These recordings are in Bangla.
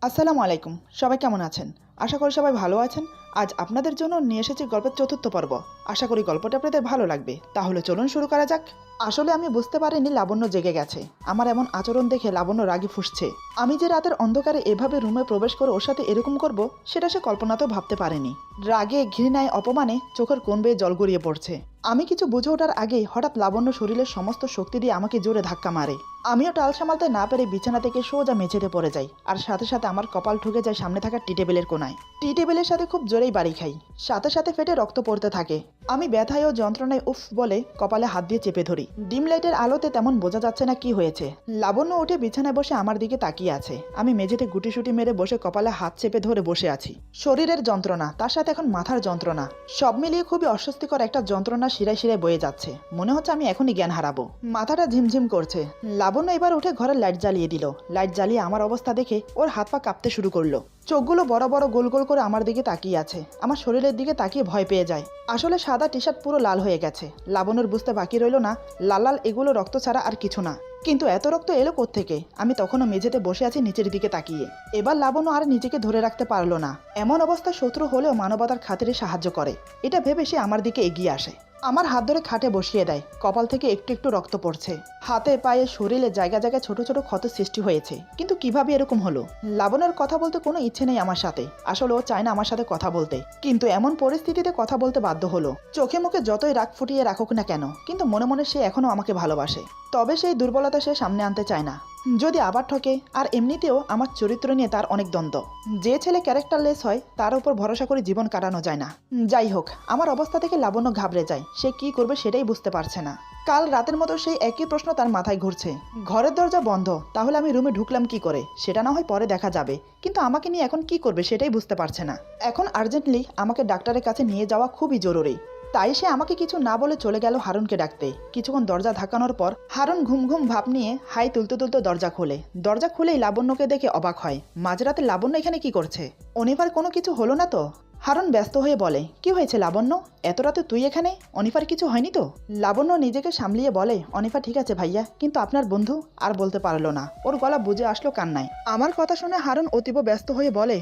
আসসালামু আলাইকুম। সবাই কেমন আছেন? আশা করি সবাই ভালো আছেন। আজ আপনাদের জন্য নিয়ে এসেছি গল্পের চতুর্থ পর্ব। আশা করি গল্পটা আপনাদের ভালো লাগবে। তাহলে চলুন শুরু করা যাক। আসলে আমি বুঝতে পারিনি লাবণ্য জেগে গেছে। আমার এমন আচরণ দেখে লাবণ্য রাগে ফুঁসছে। আমি যে রাতের অন্ধকারে এভাবে রুমে প্রবেশ করে ওর সাথে এরকম করব সেটা সে কল্পনাতেও ভাবতে পারেনি। রাগে, ঘৃণায়, অপমানে চোখের কোণ বেয়ে জল গড়িয়ে পড়ছে। আমি কিছু বুঝে ওঠার আগেই হঠাৎ লাবণ্য শরীরের সমস্ত শক্তি দিয়ে আমাকে জোরে ধাক্কা মারে। আমিও টাল সামালতে না পেরে বিছানা থেকে সোজা মেঝেতে পড়ে যাই, আর সাথে সাথে আমার কপাল ঠুকে যায় সামনে থাকা টি টেবিলের কোনায়। টি টেবিলের সাথে খুব জোরেই বাড়ি খাই, সাথে সাথে ফেটে রক্ত পড়তে থাকে। আমি ব্যথায় ও যন্ত্রণায় উফ বলে কপালে হাত দিয়ে চেপে ধরি। ডিম লাইটের আলোতে তেমন বোঝা যাচ্ছে না কি হয়েছে। লাবণ্য উঠে বিছানায় বসে আমার দিকে তাকিয়ে আছে। আমি মেঝেতে গুটিসুটি মেরে বসে কপালে হাত চেপে ধরে বসে আছি। শরীরের যন্ত্রণা, তার সাথে এখন মাথার যন্ত্রণা, সব মিলিয়ে খুবই অস্বস্তিকর একটা যন্ত্রণা শিরায় শিরায় বয়ে যাচ্ছে। মনে হচ্ছে আমি এখনই জ্ঞান হারাবো। মাথাটা ঝিমঝিম করছে। লাবণ্য এবার উঠে ঘরের লাইট জ্বালিয়ে দিল। লাইট জ্বালিয়ে আমার অবস্থা দেখে ওর হাত পা কাঁপতে শুরু করলো। চোখগুলো বড় বড় গোল গোল করে আমার দিকে তাকিয়ে আছে। আমার শরীরের দিকে তাকিয়ে ভয় পেয়ে যায়। আসলে সাদা টি শার্ট পুরো লাল হয়ে গেছে। লাবণ্যর বুঝতে বাকি রইল না লাল লাল এগুলো রক্ত ছাড়া আর কিছু না। কিন্তু এত রক্ত এলো কোত্থেকে? আমি তখনও মেঝেতে বসে আছি নিচের দিকে তাকিয়ে। এবার লাবণ্য আর নিজেকে ধরে রাখতে পারলো না। এমন অবস্থা শত্রু হলেও মানবতার খাতিরে সাহায্য করে, এটা ভেবে সে আমার দিকে এগিয়ে আসে। আমার হাত ধরে খাটে বসিয়ে দেয়। কপাল থেকে একটু একটু রক্ত পড়ছে। হাতে, পায়ে, শরীরে জায়গা জায়গায় ছোট ছোট ক্ষত সৃষ্টি হয়েছে। কিন্তু কিভাবে এরকম হলো? লাবণ্যর কথা বলতে কোনো ইচ্ছে নেই আমার সাথে। আসলে ও চায় না আমার সাথে কথা বলতে, কিন্তু এমন পরিস্থিতিতে কথা বলতে বাধ্য হলো। চোখে মুখে যতই রাগ ফুটিয়ে রাখুক না কেন, কিন্তু মনে মনে সে এখনো আমাকে ভালোবাসে। তবে সেই দুর্বলতা সে সামনে আনতে চায় না। যদি আবার ঠকে, আর এমনিতেও আমার চরিত্র নিয়ে তার অনেক দ্বন্দ্ব। যে ছেলে ক্যারেক্টারলেস হয় তার উপর ভরসা করে জীবন কাটানো যায় না। যাই হোক, আমার অবস্থা থেকে লাবণ্য ঘাবড়ে যায়। সে কি করবে সেটাই বুঝতে পারছে না। কাল রাতের মতো সেই একই প্রশ্ন তার মাথায় ঘুরছে। ঘরের দরজা বন্ধ, তাহলে আমি রুমে ঢুকলাম কি করে? সেটা না হয় পরে দেখা যাবে, কিন্তু আমাকে নিয়ে এখন কি করবে সেটাই বুঝতে পারছে না। এখন আর্জেন্টলি আমাকে ডাক্তারের কাছে নিয়ে যাওয়া খুবই জরুরি। তাই সে আমাকে কিছু না বলে চলে গেল হারুনকে ডাকতে। কিছুক্ষণ দরজা ধাক্কানোর পর হারুন ঘুম ঘুম ভাব নিয়ে হাই তুলতে তুলতে দরজা খোলে। দরজা খুলেই লাবণ্যকে দেখে অবাক হয়। মাঝরাতে লাবণ্য এখানে কি করছে? অনিফার কোনো কিছু হলো না তো? হারুন ব্যস্ত হয়ে বলে, কি হয়েছে লাবণ্য? এত রাতে তুই এখানে? অনিফার কিছু হয়নি তো? লাবণ্য নিজেকে সামলিয়ে বলে, অনিফা ঠিক আছে ভাইয়া, কিন্তু আপনার বন্ধু। আর বলতে পারলো না। ওর গলা বুঝে আসলো কান্নায়। আমার কথা শুনে হারুন অতীব ব্যস্ত হয়ে বলে,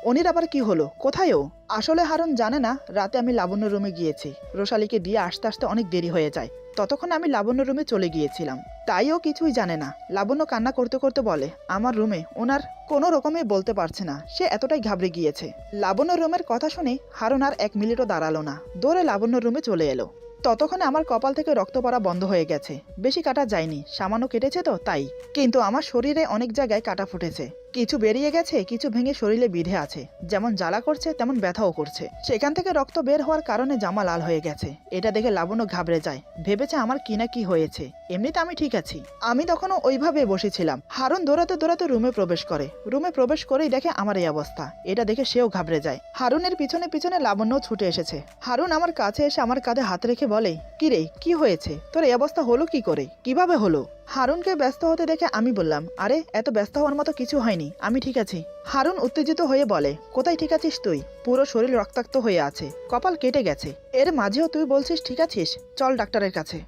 অনির আবার কি হলো? কোথায় ও? আসলে হারুন জানে না রাতে আমি লাবণ্য রুমে গিয়েছি। রোশালীকে দিয়ে আসতে আসতে অনেক দেরি হয়ে যায়। ততক্ষণ আমি লাবণ্য রুমে চলে গিয়েছিলাম। তাই ও কিছুই জানে না। লাবণ্য কান্না করতে করতে বলে, আমার রুমে ওনার কোনো রকমে বলতে পারছে না, সে এতটাই ঘাবড়ে গিয়েছে। লাবণ্য রুমের কথা শুনে হারুন আর এক মিনিটও দাঁড়ালো না, দৌড়ে লাবণ্য রুমে চলে এলো। ততক্ষণে আমার কপাল থেকে রক্ত পড়া বন্ধ হয়ে গেছে। বেশি কাটা যায়নি, সামান্য কেটেছে তো তাই। কিন্তু আমার শরীরে অনেক জায়গায় কাটা ফুটেছে। কিছু বেরিয়ে গেছে, কিছু ভেঙে শরীরে বিঁধে আছে। যেমন জ্বালা করছে তেমন ব্যথাও করছে। সেখান থেকে রক্ত বের হওয়ার কারণে জামা লাল হয়ে গেছে। এটা দেখে লাবণ্য ঘাবড়ে যায়, ভেবেছে আমার কি না কি হয়েছে। এমনিতে আমি ঠিক আছি। আমি তখনও ওইভাবে বসেছিলাম। হারুন দৌড়াতে দৌড়াতে রুমে প্রবেশ করে। রুমে প্রবেশ করেই দেখে আমার এই অবস্থা। এটা দেখে সেও ঘাবড়ে যায়। হারুনের পিছনে পিছনে লাবণ্যও ছুটে এসেছে। হারুন আমার কাছে এসে আমার কাঁধে হাত রেখে বলে, কি রে, কি হয়েছে তোর? এই অবস্থা হলো কি করে? কিভাবে হলো? হারুনকে ব্যস্ত হতে দেখে আমি বললাম, আরে এত ব্যস্ত হওয়ার মতো কিছু হয়নি, আমি ঠিক আছি। হারুন উত্তেজিত হয়ে বলে, কোথায় ঠিক আছিস তুই? পুরো শরীর রক্তাক্ত হয়ে আছে, কপাল কেটে গেছে। এর মাঝেও তুই বলছিস ঠিক আছিস? চল ডাক্তারের কাছে।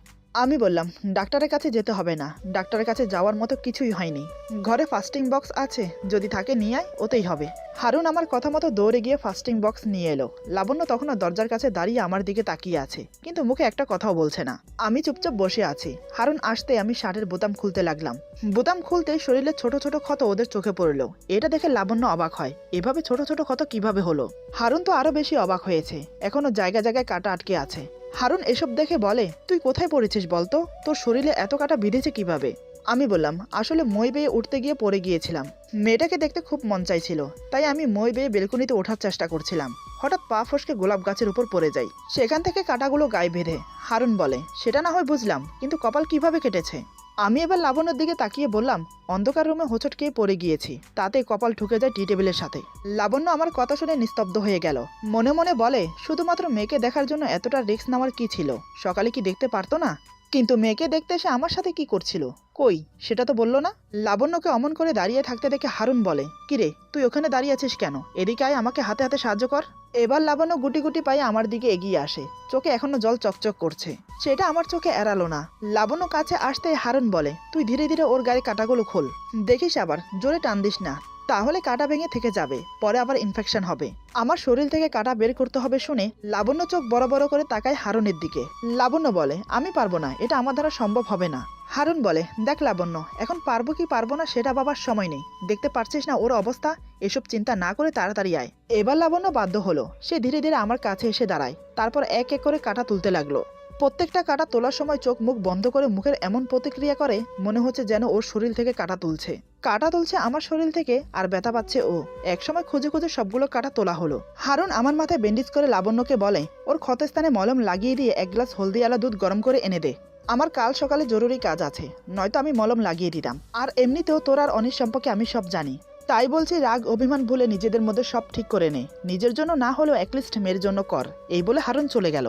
আমি বললাম, ডাক্তারের কাছে যেতে হবে না, ডাক্তারের কাছে যাওয়ার মতো কিছুই হয়নি। ঘরে ফাস্টিং বক্স আছে, যদি থাকে নিয়ে আয়, ওতেই হবে। হারুন আমার কথা মতো দৌড়ে গিয়ে ফাস্টিং বক্স নিয়ে এলো। লাবণ্য তখনও দরজার কাছে দাঁড়িয়ে আমার দিকে তাকিয়ে আছে, কিন্তু মুখে একটা কথাও বলছে না। আমি চুপচাপ বসে আছি। হারুন আসতে আমি শার্টের বোতাম খুলতে লাগলাম। বোতাম খুলতে শরীরে ছোট ছোট ক্ষত ওদের চোখে পড়লো। এটা দেখে লাবণ্য অবাক হয়, এভাবে ছোট ছোট ক্ষত কিভাবে হলো? হারুন তো আরো বেশি অবাক হয়েছে, এখনো জায়গা জায়গায় কাটা আটকে আছে। হারুন এসব দেখে বলে, তুই কোথায় পড়েছিস বলতো? তোর শরীরে এত কাটা বিঁধেছে কিভাবে? আমি বললাম, আসলে মই বেয়ে উঠতে গিয়ে পড়ে গিয়েছিলাম। মেয়েটাকে দেখতে খুব মন চাইছিল, তাই আমি মই বেয়ে বেলকনিতে ওঠার চেষ্টা করছিলাম। হঠাৎ পা ফসকে গোলাপ গাছের উপর পড়ে যাই। সেখান থেকে কাটাগুলো গায়ে বেঁধে। হারুন বলে, সেটা না হয় বুঝলাম, কিন্তু কপাল কিভাবে কেটেছে? আমি এবার লাবণ্যর দিকে তাকিয়ে বললাম, অন্ধকার রুমে হোঁচট খেয়ে পড়ে গিয়েছি, তাতে কপাল ঠুকে যায় টি টেবিলের সাথে। লাবণ্য আমার কথা শুনে নিস্তব্ধ হয়ে গেল। মনে মনে বলে, শুধুমাত্র মেয়েকে দেখার জন্য এতটা রিস্ক নেওয়ার কি ছিল? সকালে কি দেখতে পারতো না? কিন্তু মেয়েকে দেখতে এসে আমার সাথে কি করছিল? কই, সেটা তো বললো না। লাবণ্যকে অমন করে দাঁড়িয়ে থাকতে দেখে হারুন বলে, কিরে তুই ওখানে দাঁড়িয়ে আছিস কেন? এদিকে আয়, আমাকে হাতে হাতে সাহায্য কর। এবার লাবণ্য গুটি গুটি পায়ে আমার দিকে এগিয়ে আসে। চোখে এখনো জল চকচক করছে, সেটা আমার চোখে এড়ালো না। লাবণ্য কাছে আসতে হারুন বলে, তুই ধীরে ধীরে ওর গায়ে কাটাগুলো খোল, দেখিস আবার জোরে টান দিস না। তাহলে কাটা ভেঙে থেকে যাবে, পরে আবার ইনফেকশন হবে। আমার শরীর থেকে কাটা বের করতে হবে শুনে লাবণ্য চোখ বড় বড় করে তাকায় হারুনের দিকে। লাবণ্য বলে, আমি পারবো না, এটা আমার দ্বারা সম্ভব হবে না। হারুন বলে, দেখ লাবণ্য, এখন পারবো কি পারবো না সেটা ভাবার সময় নেই, দেখতে পারছিস না ওর অবস্থা, এসব চিন্তা না করে তাড়াতাড়ি আয়। এবার লাবণ্য বাধ্য হলো, সে ধীরে ধীরে আমার কাছে এসে দাঁড়ায়, তারপর এক এক করে কাটা তুলতে লাগলো। প্রত্যেকটা কাটা তোলার সময় চোখ মুখ বন্ধ করে মুখের এমন প্রতিক্রিয়া করে মনে হচ্ছে যেন ওর শরীর থেকে কাটা তুলছে। কাটা তুলছে আমার শরীর থেকে আর ব্যথা পাচ্ছে ও। একসময় খুঁজে খুঁজে সবগুলো কাটা তোলা হলো। হারুন আমার মাথায় ব্যান্ডেজ করে লাবণ্যকে বলে, ওর ক্ষতস্থানে মলম লাগিয়ে দিয়ে এক গ্লাস হলদিওয়ালা দুধ গরম করে এনে দে, আমার কাল সকালে জরুরি কাজ আছে, নয়তো আমি মলম লাগিয়ে দিতাম। আর এমনিতেও তোর আর অনির সম্পর্কে আমি সব জানি, তাই বলছি রাগ অভিমান ভুলে নিজেদের মধ্যে সব ঠিক করে নে, নিজের জন্য না হলেও অ্যাটলিস্ট মেয়ের জন্য কর। এই বলে হারুন চলে গেল।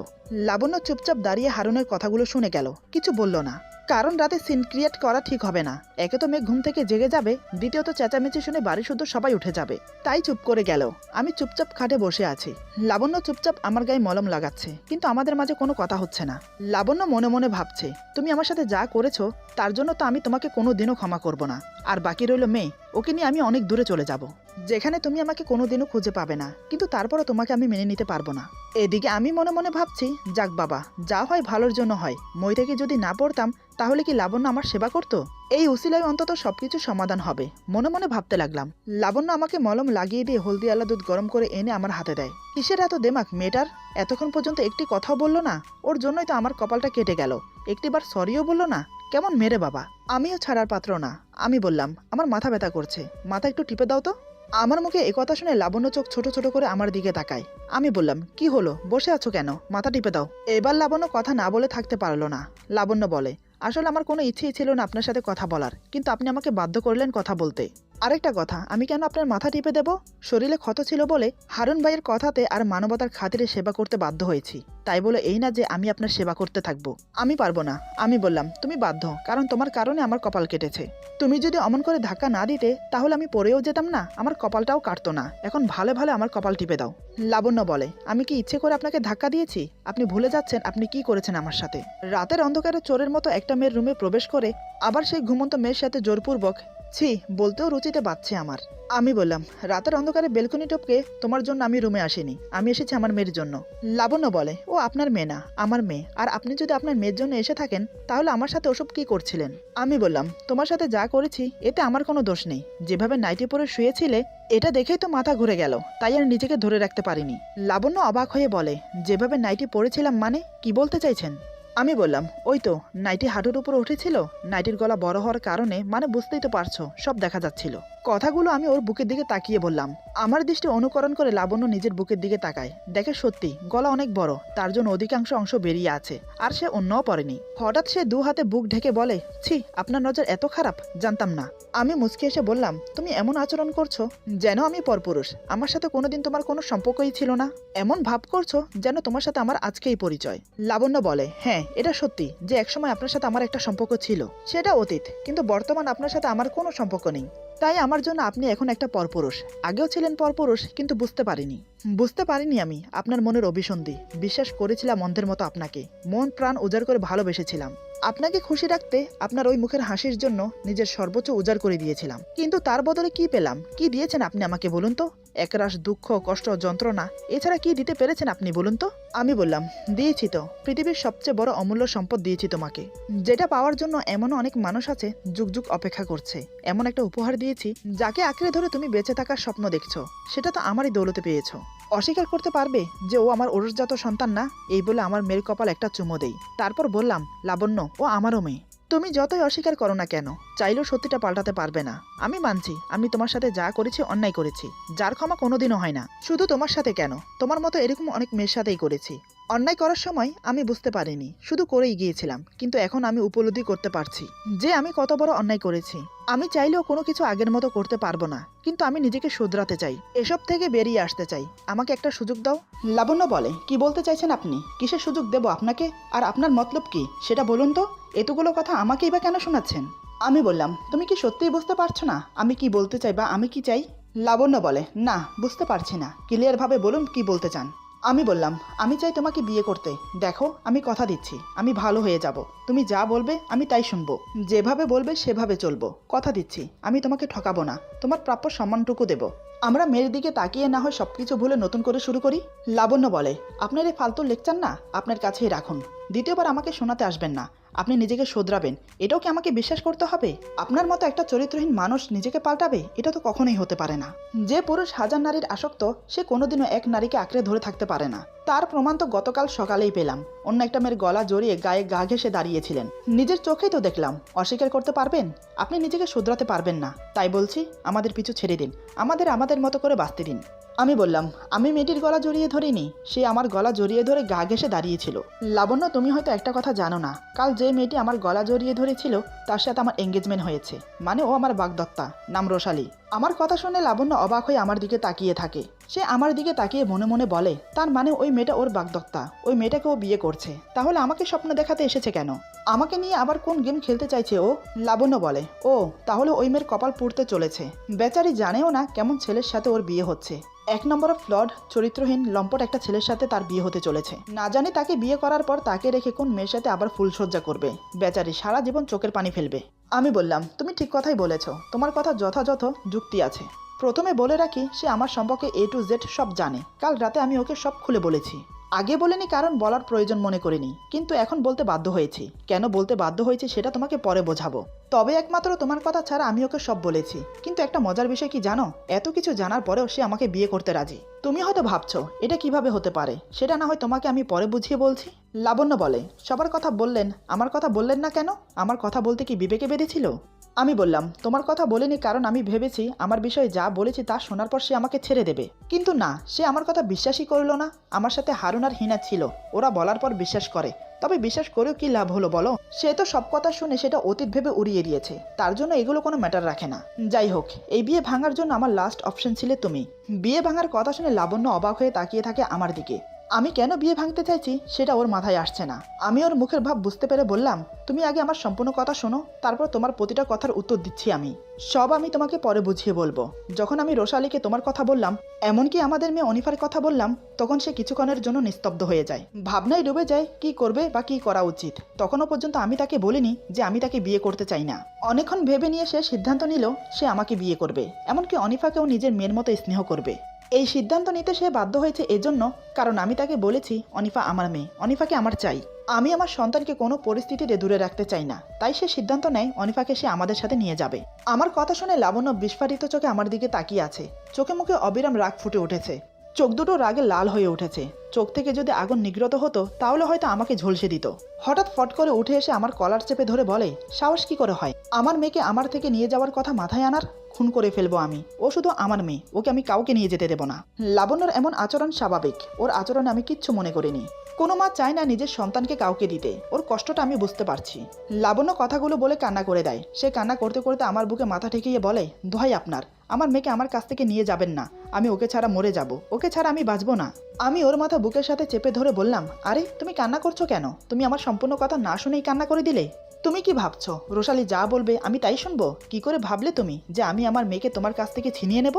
লাবণ্য চুপচাপ দাঁড়িয়ে হারুনের কথাগুলো শুনে গেল, কিছু বলল না, কারণ রাতে সিন ক্রিয়েট করা ঠিক হবে না। একে তো মেয়ে ঘুম থেকে জেগে যাবে, দ্বিতীয়ত চেঁচামেচি শুনে বাড়ি শুদ্ধ সবাই উঠে যাবে, তাই চুপ করে গেল। আমি চুপচাপ খাটে বসে আছি, লাবণ্য চুপচাপ আমার গায়ে মলম লাগাচ্ছে, কিন্তু আমাদের মাঝে কোনো কথা হচ্ছে না। লাবণ্য মনে মনে ভাবছে, তুমি আমার সাথে যা করেছো তার জন্য তো আমি তোমাকে কোনো দিনও ক্ষমা করব না, আর বাকি রইল মেয়ে, ওকে নিয়ে আমি অনেক দূরে চলে যাব, যেখানে তুমি আমাকে কোনোদিনও খুঁজে পাবে না, কিন্তু তারপরও তোমাকে আমি মেনে নিতে পারবো না। এদিকে আমি মনে মনে ভাবছি, যাক বাবা, যা হয় ভালোর জন্য হয়, মই থেকে যদি না পড়তাম তাহলে কি লাবণ্য আমার সেবা করতো? এই উসিলায় অন্তত সবকিছু সমাধান হবে, মনে মনে ভাবতে লাগলাম। লাবণ্য আমাকে মলম লাগিয়ে দিয়ে হলদিওয়ালা দুধ গরম করে এনে আমার হাতে দেয়। কিসের এত দেমাক মেয়েটার, এতক্ষণ পর্যন্ত একটি কথাও বললো না, ওর জন্যই তো আমার কপালটা কেটে গেল, একটিবার সরিও বললো না, কেমন মেরে বাবা। আমিও ছাড়ার পাত্র না, আমি বললাম, আমার মাথা ব্যথা করছে, মাথা একটু টিপে দাও তো। আমার মুখে একথা শুনে লাবণ্য চোখ ছোট ছোট করে আমার দিকে তাকায়। আমি বললাম, কি হলো, বসে আছো কেন, মাথা টিপে দাও। এবার লাবণ্য কথা না বলে থাকতে পারলো না। লাবণ্য বলে, আসলে আমার কোনো ইচ্ছেই ছিল না আপনার সাথে কথা বলার, কিন্তু আপনি আমাকে বাধ্য করলেন কথা বলতে। আরেকটা কথা, আমি কেন আপনার মাথা টিপে দেব? শরীরে ক্ষত ছিল বলে হারুন ভাইয়ের কথাতে আর মানবতার খাতিরে সেবা করতে বাধ্য হয়েছি, তাই বলে এই না যে আমি আপনার সেবা করতে থাকবো। আমি পারবো না। আমি বললাম, তুমি বাধ্য, কারণ তোমার কারণে আমার কপাল কেটেছে। তুমি যদি অমন করে ধাক্কা না দিতে তাহলে আমি পড়েও যেতাম না, আমার কপালটাও কাটতো না। এখন ভালো ভালো আমার কপাল টিপে দাও। লাবণ্য বলে, আমি কি ইচ্ছে করে আপনাকে ধাক্কা দিয়েছি? আপনি ভুলে যাচ্ছেন আপনি কি করেছেন আমার সাথে। রাতের অন্ধকারে চোরের মতো একটা মেয়ের রুমে প্রবেশ করে আবার সেই ঘুমন্ত মেয়ের সাথে জোরপূর্বক, ছি, বলতেও রুচিতে বাচ্ছে আমার। আমি বললাম, রাতের অন্ধকারে বেলকনি টপকে তোমার জন্য আমি রুমে আসিনি, আমি এসেছি আমার মেয়ের জন্য। লাবণ্য বলে, ও আপনার মেয়ে না, আমার মেয়ে, আর আপনি যদি আপনার মেয়ের জন্য এসে থাকেন তাহলে আমার সাথে ওসব কি করছিলেন? আমি বললাম, তোমার সাথে যা করেছি এতে আমার কোনো দোষ নেই, যেভাবে নাইটি পরে শুয়েছিলে এটা দেখেই তো মাথা ঘুরে গেল, তাই আর নিজেকে ধরে রাখতে পারিনি। লাবণ্য অবাক হয়ে বলে, যেভাবে নাইটি পরেছিলাম মানে কি বলতে চাইছেন? আমি বললাম, ওই তো নাইটি হাঁটুর উপর উঠেছিল, নাইটির গলা বড় হওয়ার কারণে, মানে বুঝতেই তো পারছো, সব দেখা যাচ্ছিল। কথাগুলো আমি ওর বুকের দিকে তাকিয়ে বললাম। আমার দৃষ্টি অনুকরণ করে লাবণ্য নিজের বুকের দিকে তাকায়, দেখে সত্যি গলা অনেক বড়, তার জন্য অধিকাংশ অংশ বেরিয়ে আছে, আর সে অন্যও পরেনি। হঠাৎ সে দু হাতে বুক ঢেকে বলে, ছি, আপনার নজর এত খারাপ, জানতাম না। আমি মুচকি এসে বললাম, তুমি এমন আচরণ করছো যেন আমি পরপুরুষ, আমার সাথে কোনোদিন তোমার কোনো সম্পর্কই ছিল না, এমন ভাব করছো যেন তোমার সাথে আমার আজকেই পরিচয়। লাবণ্য বলে, হ্যাঁ এটা সত্যি যে একসময় আপনার সাথে আমার একটা সম্পর্ক ছিল, সেটা অতীত, কিন্তু বর্তমান আপনার সাথে আমার কোনো সম্পর্ক নেই, তাই আমার জন্য আপনি এখন একটা পরপুরুষ। আগেও ছিলেন পরপুরুষ, কিন্তু বুঝতে পারিনি আমি আপনার মনের অভিসন্ধি। বিশ্বাস করেছিলাম অন্ধের মতো আপনাকে, মন প্রাণ উজাড় করে ভালোবেসেছিলাম। আপনাকে খুশি রাখতে আপনার ওই মুখের হাসির জন্য নিজের সর্বোচ্চ উজাড় করে দিয়েছিলাম, কিন্তু তার বদলে কি পেলাম? কি দিয়েছেন আপনি আমাকে বলুন তো? একরাশ দুঃখ, কষ্ট, যন্ত্রণা, এছাড়া কি দিতে পেরেছেন আপনি বলুন তো? আমি বললাম, দিয়েছি তো, পৃথিবীর সবচেয়ে বড় অমূল্য সম্পদ দিয়েছি তোমাকে, যেটা পাওয়ার জন্য এমনও অনেক মানুষ আছে যুগ যুগ অপেক্ষা করছে। এমন একটা উপহার দিয়েছি যাকে আঁকড়ে ধরে তুমি বেঁচে থাকার স্বপ্ন দেখছো, সেটা তো আমারই দৌলতে পেয়েছো। অস্বীকার করতে পারবে যে ও আমার ওরসজাত সন্তান না? এই বলে আমার মেয়ের কপাল একটা চুমো দেই, তারপর বললাম, লাবণ্য, ও আমারও মেয়ে। তুমি যতই অস্বীকার করো না কেন, চাইলেও সত্যিটা পাল্টাতে পারবে না। আমি মানছি আমি তোমার সাথে যা করেছি অন্যায় করেছি, যার ক্ষমা কোনোদিনও হয় না। শুধু তোমার সাথে কেন, তোমার মতো এরকম অনেক মেয়ের সাথেই করেছি। অন্যায় করার সময় আমি বুঝতে পারিনি, শুধু করেই গিয়েছিলাম, কিন্তু এখন আমি উপলব্ধি করতে পারছি যে আমি কত বড় অন্যায় করেছি। আমি চাইলেও কোনো কিছু আগের মতো করতে পারবো না, কিন্তু আমি নিজেকে শুধরাতে চাই, এসব থেকে বেরিয়ে আসতে চাই। আমাকে একটা সুযোগ দাও। লাবণ্য বলে, কি বলতে চাইছেন আপনি? কিসের সুযোগ দেব আপনাকে? আর আপনার মতলব কি সেটা বলুন তো? এতগুলো কথা আমাকেই বা কেন শোনাচ্ছেন? আমি বললাম, তুমি কি সত্যিই বুঝতে পারছো না আমি কি বলতে চাই বা আমি কি চাই? লাবণ্য বলে, না, বুঝতে পারছি না, ক্লিয়ারভাবে বলুন কি বলতে চান। আমি বললাম, আমি চাই তোমাকে বিয়ে করতে। দেখো, আমি কথা দিচ্ছি, আমি ভালো হয়ে যাব। তুমি যা বলবে আমি তাই শুনবো, যেভাবে বলবে সেভাবে চলবো। কথা দিচ্ছি, আমি তোমাকে ঠকাবো না, তোমার প্রাপ্য সম্মানটুকু দেব। আমরা মেয়ের দিকে তাকিয়ে না হয় সবকিছু ভুলে নতুন করে শুরু করি। লাবণ্য বলে, আপনার এই ফালতু লেকচার না আপনার কাছেই রাখুন। দ্বিতীয়বার আমাকে শোনাতে আসবেন না। আপনি নিজেকে শোধরাবেন, এটাও কি আমাকে বিশ্বাস করতে হবে? আপনার মতো একটা চরিত্রহীন মানুষ নিজেকে পাল্টাবে, এটা তো কখনোই হতে পারে না। যে পুরুষ হাজার নারীর আসক্ত, সে কোনোদিনও এক নারীকে আঁকড়ে ধরে থাকতে পারে না। তার প্রমাণ তো গতকাল সকালেই পেলাম। অন্য একটা মেয়ের গলা জড়িয়ে গায়ে গা ঘেঁষে দাঁড়িয়েছিলেন। নিজের চোখেই তো দেখলাম। অস্বীকার করতে পারবেন? আপনি নিজেকে শুধরাতে পারবেন না। তাই বলছি, আমাদের পিছু ছেড়ে দিন, আমাদের মতো করে বাঁচতে দিন। আমি বললাম, আমি মেয়েটির গলা জড়িয়ে ধরিনি, সে আমার গলা জড়িয়ে ধরে গা ঘেঁষে দাঁড়িয়েছিল। লাবণ্য, তুমি হয়তো একটা কথা জানো না, কাল যে মেয়েটি আমার গলা জড়িয়ে ধরেছিল তার সাথে আমার এঙ্গেজমেন্ট হয়েছে। মানে ও আমার বাগদত্তা, নাম রোশালি। আমার কথা শুনে লাবণ্য অবাক হয়ে আমার দিকে তাকিয়ে থাকে। সে আমার দিকে তাকিয়ে মনে মনে বলে, তার মানে ওই মেয়েটা ওর বাগদত্তা, ওই মেয়েটাকে ও বিয়ে করছে। তাহলে আমাকে স্বপ্ন দেখাতে এসেছে কেন? আমাকে নিয়ে আবার কোন গেম খেলতে চাইছে ও? লাবণ্য বলে, ও তাহলে ওই মেয়ের কপাল পুড়তে চলেছে। বেচারি জানেও না কেমন ছেলের সাথে ওর বিয়ে হচ্ছে। এক নম্বর ফ্লড, চরিত্রহীন, লম্পট একটা ছেলের সাথে তার বিয়ে হতে চলেছে। না জানি তাকে বিয়ে করার পর তাকে রেখে কোন মেয়ের সাথে আবার ফুলসজ্জা করবে। বেচারি সারা জীবন চোখের পানি ফেলবে। আমি বললাম, তুমি ঠিক কথাই বলেছ, তোমার কথা যথাযথ যুক্তি আছে। প্রথমে বলে রাখি, সে আমার সম্পর্কে A to Z সব জানে। কাল রাতে আমি ওকে সব খুলে বলেছি। আগে বলিনি কারণ বলার প্রয়োজন মনে করিনি, কিন্তু এখন বলতে বাধ্য হয়েছি। কেন বলতে বাধ্য হয়েছি সেটা তোমাকে পরে বোঝাবো। তবে একমাত্র তোমার কথা ছাড়া আমি ওকে সব বলেছি। কিন্তু একটা মজার বিষয় কি জানো? এত কিছু জানার পরেও সে আমাকে বিয়ে করতে রাজি। তুমি হয়তো ভাবছো এটা কিভাবে হতে পারে, সেটা না হয় তোমাকে আমি পরে বুঝিয়ে বলছি। লাবণ্য বলে, সবার কথা বললেন, আমার কথা বললেন না কেন? আমার কথা বলতে কি বিবেকে বেঁধেছিল? আমি বললাম, তোমার কথা বলিনি কারণ আমি ভেবেছি আমার বিষয়ে যা বলেছি তা শোনার পর সে আমাকে ছেড়ে দেবে। কিন্তু না, সে আমার কথা বিশ্বাসই করলো না। আমার সাথে হারুন আর হিনা ছিল, ওরা বলার পর বিশ্বাস করে। তবে বিশ্বাস করেও কি লাভ হলো বলো? সে তো সব কথা শুনে সেটা অতীত ভেবে উড়িয়ে দিয়েছে। তার জন্য এগুলো কোনো ম্যাটার রাখে না। যাই হোক, এই বিয়ে ভাঙার জন্য আমার লাস্ট অপশন ছিলে তুমি। বিয়ে ভাঙার কথা শুনে লাবণ্য অবাক হয়ে তাকিয়ে থাকে আমার দিকে। আমি কেন বিয়ে ভাঙতে চাইছি সেটা ওর মাথায় আসছে না। আমি ওর মুখের ভাব বুঝতে পেরে বললাম, তুমি আগে আমার সম্পূর্ণ কথা শোনো, তারপর তোমার প্রতিটা কথার উত্তর দিচ্ছি আমি। সব আমি তোমাকে পরে বুঝিয়ে বলবো। যখন আমি রোশালীকে তোমার কথা বললাম, এমনকি আমাদের মেয়ে অনিফার কথা বললাম, তখন সে কিছুক্ষণের জন্য নিস্তব্ধ হয়ে যায়, ভাবনায় ডুবে যায় কি করবে বা কি করা উচিত। তখনও পর্যন্ত আমি তাকে বলিনি যে আমি তাকে বিয়ে করতে চাই না। অনেকক্ষণ ভেবে নিয়ে সে সিদ্ধান্ত নিল সে আমাকে বিয়ে করবে, এমনকি অনিফাকেও নিজের মেয়ের মতো স্নেহ করবে। এই সিদ্ধান্ত নিতে সে বাধ্য হয়েছে এজন্য কারণ আমি তাকে বলেছি অনিফা আমার মেয়ে, অনিফাকে আমার চাই। আমি আমার সন্তানকে কোনো পরিস্থিতিতে দূরে রাখতে চাই না। তাই সে সিদ্ধান্ত নেয় অনিফাকে সে আমাদের সাথে নিয়ে যাবে। আমার কথা শুনে লাবণ্য বিস্ফারিত চোখে আমার দিকে তাকিয়ে আছে। চোখে মুখে অবিরাম রাগ ফুটে উঠেছে। চোখ দুটো রাগে লাল হয়ে উঠেছে। চোখ থেকে যদি আগুন নিগ্রত হতো তাহলে হয়তো আমাকে ঝলসে দিত। হঠাৎ ফট করে উঠে এসে আমার কলার চেপে ধরে বলে, সাহস কি করে হয় আমার মেয়েকে আমার থেকে নিয়ে যাওয়ার কথা মাথায় আনার? খুন করে ফেলবো আমি। ও শুধু আমার মেয়ে, ওকে আমি কাউকে নিয়ে যেতে দেব না। লাবণ্যর এমন আচরণ স্বাভাবিক, ওর আচরণে আমি কিচ্ছু মনে করিনি। কোনো মা চায় না নিজের সন্তানকে কাউকে দিতে, ওর কষ্টটা আমি বুঝতে পারছি। লাবণ্য কথাগুলো বলে কান্না করে দেয়। সে কান্না করতে করতে আমার বুকে মাথা ঠেকিয়ে বলে, দোহাই আপনার, আমার মেয়েকে আমার কাছ থেকে নিয়ে যাবেন না। আমি ওকে ছাড়া মরে যাব, ওকে ছাড়া আমি বাঁচবো না। আমি ওর মাথা বুকের সাথে চেপে ধরে বললাম, আরে তুমি কান্না করছো কেন? তুমি আমার সম্পূর্ণ কথা না শুনেই কান্না করে দিলে। তুমি কি ভাবছো রোশালী যা বলবে আমি তাই শুনবো? কি করে ভাবলে তুমি যে আমি আমার মেয়েকে তোমার কাছ থেকে ছিনিয়ে নেব?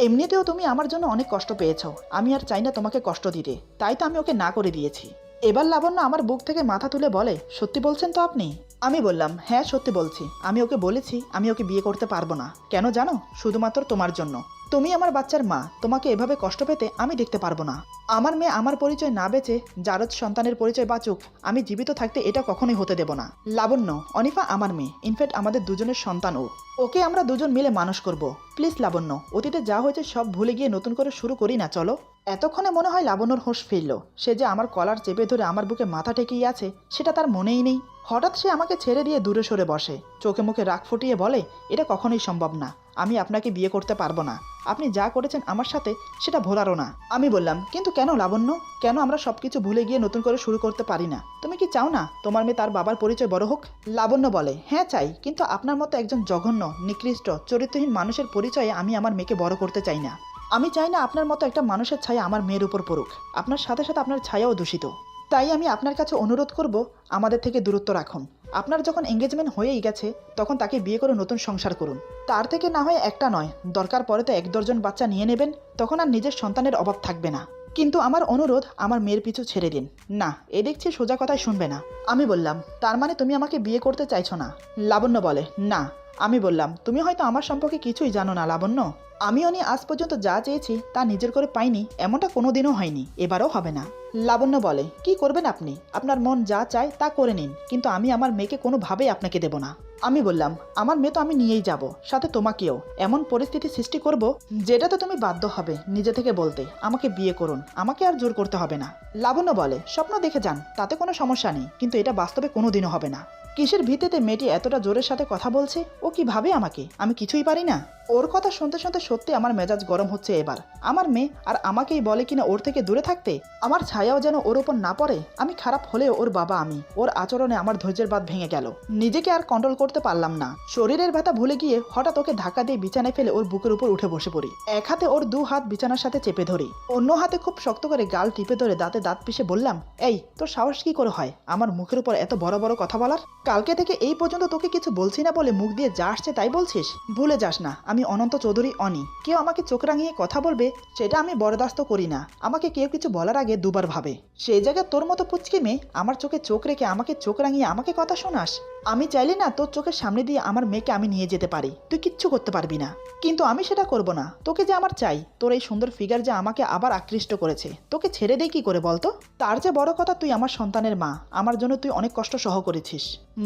এমনিতেও তুমি আমার জন্য অনেক কষ্ট পেয়েছো, আমি আর চাই না তোমাকে কষ্ট দিতে, তাই তো আমি ওকে না করে দিয়েছি। এবার লাবণ্য আমার বুক থেকে মাথা তুলে বলে, সত্যি বলছেন তো আপনি? আমি বললাম, হ্যাঁ সত্যি বলছি। আমি ওকে বলেছি আমি ওকে বিয়ে করতে পারবো না। কেন জানো? শুধুমাত্র তোমার জন্য। তুমি আমার বাচ্চার মা, তোমাকে এভাবে কষ্ট পেতে আমি দেখতে পারবো না। আমার মেয়ে আমার পরিচয় না বেচে জারজ সন্তানের পরিচয় বাঁচুক, আমি জীবিত থাকতে এটা কখনোই হতে দেব না। লাবণ্য, অনিফা আমার মেয়ে, ইনফ্যাক্ট আমাদের দুজনের সন্তান ও। ওকে আমরা দুজন মিলে মানুষ করব। প্লিজ লাবণ্য, অতীতে যা হয়েছে সব ভুলে গিয়ে নতুন করে শুরু করি না, চলো। এতক্ষণে মনে হয় লাবণ্যর হোঁশ ফিরল। সে যে আমার কলার চেপে ধরে আমার বুকে মাথা ঠেকিয়ে আছে সেটা তার মনেই নেই। হঠাৎ সে আমাকে ছেড়ে দিয়ে দূরে সরে বসে, চোখে মুখে রাগ ফুটিয়ে বলে, এটা কখনোই সম্ভব না। আমি আপনাকে বিয়ে করতে পারবো না। আপনি যা করেছেন আমার সাথে সেটা ভোলারও না। আমি বললাম, কিন্তু কেন লাবণ্য? কেন আমরা সবকিছু ভুলে গিয়ে নতুন করে শুরু করতে পারি না? তুমি কি চাও না তোমার মেয়ে তার বাবার পরিচয় বড় হোক? লাবণ্য বলে, হ্যাঁ চাই, কিন্তু আপনার মতো একজন জঘন্য, নিকৃষ্ট, চরিত্রহীন মানুষের পরিচয়ে আমি আমার মেয়েকে বড় করতে চাই না। আমি চাই না আপনার মতো একটা মানুষের ছায়া আমার মেয়ের উপর পড়ুক। আপনার সাথে সাথে আপনার ছায়াও দূষিত। তাই আমি আপনার কাছে অনুরোধ করব, আমাদের থেকে দূরত্ব রাখুন। আপনার যখন এঙ্গেজমেন্ট হয়েই গেছে তখন তাকে বিয়ে করে নতুন সংসার করুন। তার থেকে না হয় একটা নয়, দরকার পড়ে তো 1 দর্জন বাচ্চা নিয়ে নেবেন, তখন আর নিজের সন্তানের অভাব থাকবে না। কিন্তু আমার অনুরোধ, আমার মেয়ের পিছু ছেড়ে দিন। না, এ দেখছি সোজা কথাই শুনবে না। আমি বললাম, তার মানে তুমি আমাকে বিয়ে করতে চাইছো না? লাবণ্য বলে, না। আমি বললাম, তুমি হয়তো আমার সম্পর্কে কিছুই জানো না লাবণ্য। আমি আজ পর্যন্ত যা চেয়েছি তা নিজের করে পাইনি, এমনটা কোনোদিনও হয়নি, এবারও হবে না। লাবণ্য বলে, কি করবেন আপনি? আপনার মন যা চায় তা করে নিন, কিন্তু আমি আমার মেয়েকে কোনোভাবেই আপনাকে দেব না। আমি বললাম, আমার মেয়ে তো আমি নিয়েই যাব, সাথে তোমাকেও। এমন পরিস্থিতি সৃষ্টি করব যেটাতে তুমি বাধ্য হবে নিজে থেকে বলতে আমাকে বিয়ে করুন, আমাকে আর জোর করতে হবে না। লাবণ্য বলে, স্বপ্ন দেখে যান, তাতে কোনো সমস্যা নেই, কিন্তু এটা বাস্তবে কোনোদিনও হবে না। কিসের ভিত্তিতে মেয়েটি এতটা জোরের সাথে কথা বলছে? ও কি ভাবে আমাকে? আমি কিছুই পারি না? ওর কথা শুনতে শুনতে সত্যি আমার মেজাজ গরম হচ্ছে এবার। আমার মেয়ে আর আমাকেই বলে কিনা ওর থেকে দূরে থাকতে, আমার ছায়াও যেন ওর উপর না পড়ে। আমি খারাপ হলেও ওর বাবা আমি। ওর আচরণে আমার ধৈর্যের বাঁধ ভেঙে গেল, নিজেকে আর কন্ট্রোল করতে পারলাম না। শরীরের ব্যথা ভুলে গিয়ে হঠাৎ ওকে ধাক্কা দিয়ে বিছানায় ফেলে ওর বুকের উপর উঠে বসে পড়ি। এক হাতে ওর 2 হাত বিছানার সাথে চেপে ধরি, অন্য হাতে খুব শক্ত করে গাল টিপে ধরে দাঁতে দাঁত পিষে বললাম, এই তোর সাহস কি করে হয় আমার মুখের উপর এত বড় বড় কথা বলার? কালকে থেকে এই পর্যন্ত তোকে কিছু বলছি না বলে মুখ দিয়ে যা আসছে তাই বলছিস? ভুলে যাস না আমি অনন্ত চৌধুরী অনি। কেউ আমাকে চোখ রাঙিয়ে কথা বলবে সেটা আমি বরদাস্ত করি না। আমাকে কেউ কিছু বলার আগে দুবার ভাবে। সেই জায়গায় তোর মতো পুচকি মেয়ে আমার চোখে চোখ রেখে আমাকে চোখ রাঙিয়ে আমাকে কথা শোনাস? আমি চাইলে না তোর চোখের সামনে দিয়ে আমার মেয়েকে আমি নিয়ে যেতে পারি, তুই কিচ্ছু করতে পারবি না। কিন্তু আমি সেটা করব না। তোকে যে আমার চাই, তোর এই সুন্দর ফিগার যে আমাকে আবার আকৃষ্ট করেছে, তোকে ছেড়ে দেই কি করে বলতো? তার যে বড় কথা, তুই আমার সন্তানের মা, আমার জন্য তুই অনেক কষ্ট সহ করেছিস।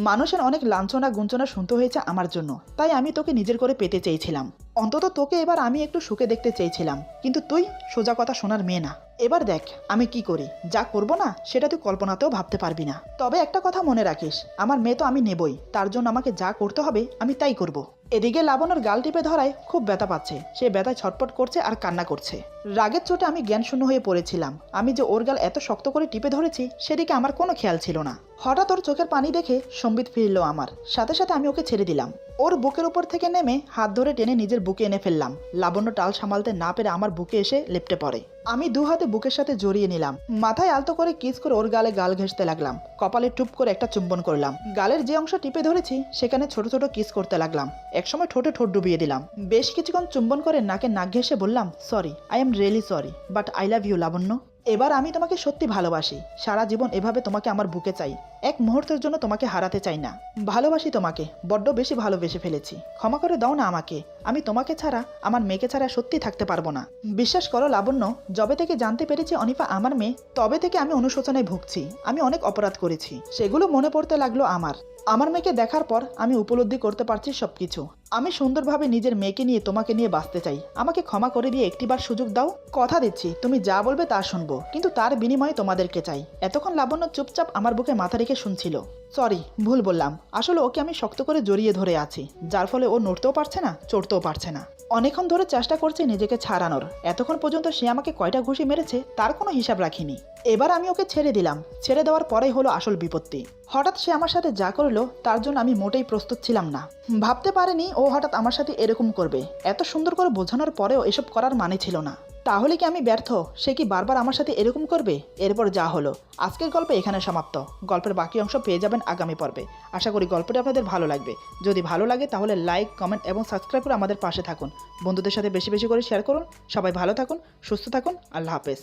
মানুষের অনেক লাঞ্ছনা গুঞ্চনা শুনতে হয়েছে আমার জন্য, তাই আমি তোকে নিজের করে পেতে চেয়েছিলাম। অন্তত তোকে এবার আমি একটু সুখে দেখতে চেয়েছিলাম, কিন্তু তুই সোজা কথা শোনার মেয়ে না। এবার দেখ আমি কি করি, যা করব না সেটা তুই কল্পনাতেও ভাবতে পারবি না। তবে একটা কথা মনে রাখিস, আমার মেয়ে তো আমি নেবই, তার জন্য আমাকে যা করতে হবে আমি তাই করব। এদিকে লাবণ্যর গাল টিপে ধরায় খুব ব্যথা পাচ্ছে, সে ব্যথায় ছটপট করছে আর কান্না করছে। রাগের চোটে আমি জ্ঞানশূন্য হয়ে পড়েছিলাম। আমি যে ওর গাল এত শক্ত করে টিপে ধরেছি সেদিকে আমার কোনো খেয়াল ছিল না। হঠাৎ ওর চোখের পানি দেখে সম্বিত ফিরল আমার, সাথে সাথে আমি ওকে ছেড়ে দিলাম। ওর বুকের উপর থেকে নেমে হাত ধরে টেনে নিজের বুকে এনে ফেললাম। লাবণ্য টাল সামালতে না পেরে আমার বুকে এসে লেপ্টে পড়ে। আমি 2 হাতে বুকের সাথে জড়িয়ে নিলাম, মাথায় আলতো করে কিস করে ওর গালে গাল ঘেঁষতে লাগলাম। কপালে টুপ করে একটা চুম্বন করলাম। গালের যে অংশ টিপে ধরেছি সেখানে ছোট ছোট কিস করতে লাগলাম। একসময় ঠোঁটে ঠোঁট ডুবিয়ে দিলাম। বেশ কিছুক্ষণ চুম্বন করে নাকে নাক ঘেঁষে বললাম, sorry, I am really sorry, but I love you Labanya. এবার আমি তোমাকে সত্যি ভালোবাসি, সারা জীবন এভাবে তোমাকে আমার বুকে চাই, এক মুহূর্তের জন্য তোমাকে হারাতে চাই না। ভালোবাসি তোমাকে, বড্ড বেশি ভালোবেসে ফেলেছি, ক্ষমা করে দাও না আমাকে। আমি তোমাকে ছাড়া, আমার মেয়েকে ছাড়া সত্যি থাকতে পারবো না। বিশ্বাস করো লাবণ্য, যবে থেকে জানতে পেরেছি অনিফা আমার মেয়ে, তবে থেকে আমি অনুশোচনায় ভুগছি। আমি অনেক অপরাধ করেছি, সেগুলো মনে পড়তে লাগলো আমার মেয়েকে দেখার পর আমি উপলব্ধি করতে পারছি সবকিছু। আমি সুন্দরভাবে নিজের মেয়েকে নিয়ে তোমাকে নিয়ে বাঁচতে চাই। আমাকে ক্ষমা করে দিয়ে একটিবার সুযোগ দাও। কথা দিচ্ছি তুমি যা বলবে তা শুনবো, কিন্তু তার বিনিময়ে তোমাদেরকে চাই। এতক্ষণ লাবণ্য চুপচাপ আমার বুকে মাথা রেখে শুনছিল। সরি, ভুল বললাম। আসলে ওকে আমি শক্ত করে জড়িয়ে ধরে আছি, যার ফলে ও নড়তেও পারছে না, চড়তেও পারছে না। অনেকক্ষণ ধরে চেষ্টা করছে নিজেকে ছাড়ানোর। এতক্ষণ পর্যন্ত সে আমাকে কয়টা ঘুষি মেরেছে তার কোনো হিসাব রাখিনি। এবার আমি ওকে ছেড়ে দিলাম। ছেড়ে দেওয়ার পরেই হলো আসল বিপত্তি। হঠাৎ সে আমার সাথে যা করলো তার জন্য আমি মোটেই প্রস্তুত ছিলাম না। ভাবতে পারিনি ও হঠাৎ আমার সাথে এরকম করবে। এত সুন্দর করে বোঝানোর পরেও এসব করার মানে ছিল না। তাহলে কি আমি ব্যর্থ? সে কি বারবার আমার সাথে এরকম করবে? এরপর যা হলো। আজকের গল্প এখানে সমাপ্ত। গল্পের বাকি অংশ পেয়ে যাবেন আগামী পর্বে। আশা করি গল্পটি আপনাদের ভালো লাগবে। যদি ভালো লাগে তাহলে লাইক, কমেন্ট এবং সাবস্ক্রাইব করে আমাদের পাশে থাকুন। বন্ধুদের সাথে বেশি বেশি করে শেয়ার করুন। সবাই ভালো থাকুন, সুস্থ থাকুন। আল্লাহ হাফেজ।